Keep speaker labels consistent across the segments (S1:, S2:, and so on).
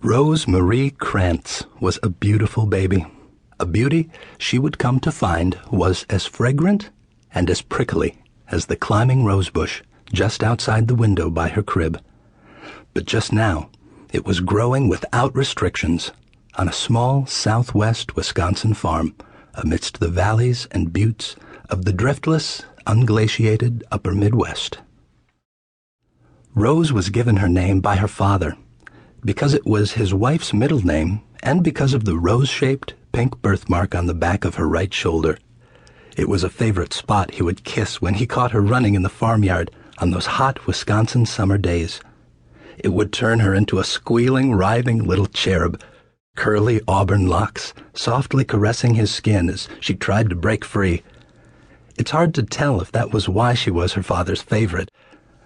S1: Rose Marie Krantz was a beautiful baby. A beauty she would come to find was as fragrant and as prickly as the climbing rosebush just outside the window by her crib. But just now, it was growing without restrictions on a small southwest Wisconsin farm amidst the valleys and buttes of the driftless, unglaciated upper Midwest. Rose was given her name by her father because it was his wife's middle name and because of the rose-shaped pink birthmark on the back of her right shoulder. It was a favorite spot he would kiss when he caught her running in the farmyard on those hot Wisconsin summer days. It would turn her into a squealing, writhing little cherub, curly auburn locks softly caressing his skin as she tried to break free. It's hard to tell if that was why she was her father's favorite,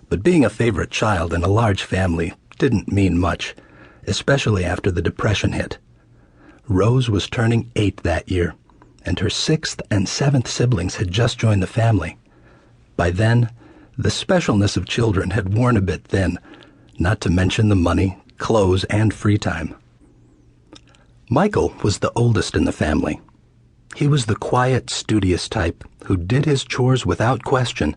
S1: but being a favorite child in a large family didn't mean much, especially after the Depression hit. Rose was turning 8 that year, and her 6th and 7th siblings had just joined the family. By then, the specialness of children had worn a bit thin, not to mention the money, clothes, and free time. Michael was the oldest in the family. He was the quiet, studious type who did his chores without question,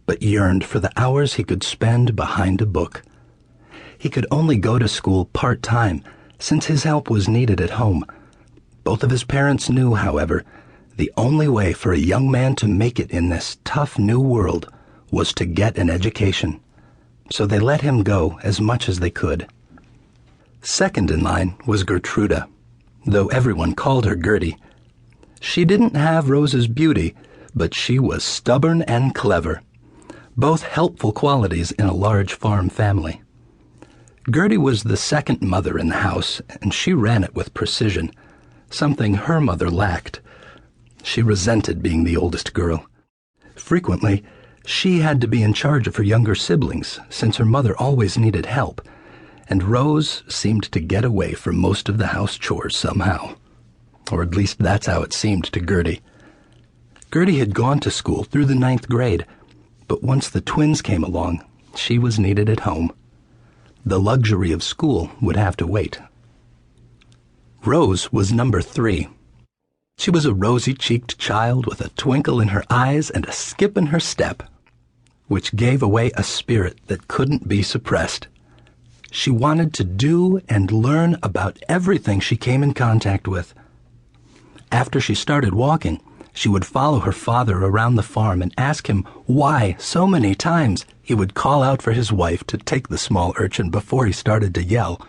S1: but yearned for the hours he could spend behind a book. He could only go to school part-time, since his help was needed at home. Both of his parents knew, however, the only way for a young man to make it in this tough new world was to get an education. So they let him go as much as they could. Second in line was Gertruda, though everyone called her Gertie. She didn't have Rose's beauty, but she was stubborn and clever, both helpful qualities in a large farm family. Gertie was the second mother in the house, and she ran it with precision, something her mother lacked. She resented being the oldest girl. Frequently, she had to be in charge of her younger siblings, since her mother always needed help, and Rose seemed to get away from most of the house chores somehow. Or at least that's how it seemed to Gertie. Gertie had gone to school through the 9th grade, but once the twins came along, she was needed at home. The luxury of school would have to wait. Rose was number 3. She was a rosy-cheeked child with a twinkle in her eyes and a skip in her step, which gave away a spirit that couldn't be suppressed. She wanted to do and learn about everything she came in contact with. After she started walking, she would follow her father around the farm and ask him why so many times he would call out for his wife to take the small urchin before he started to yell.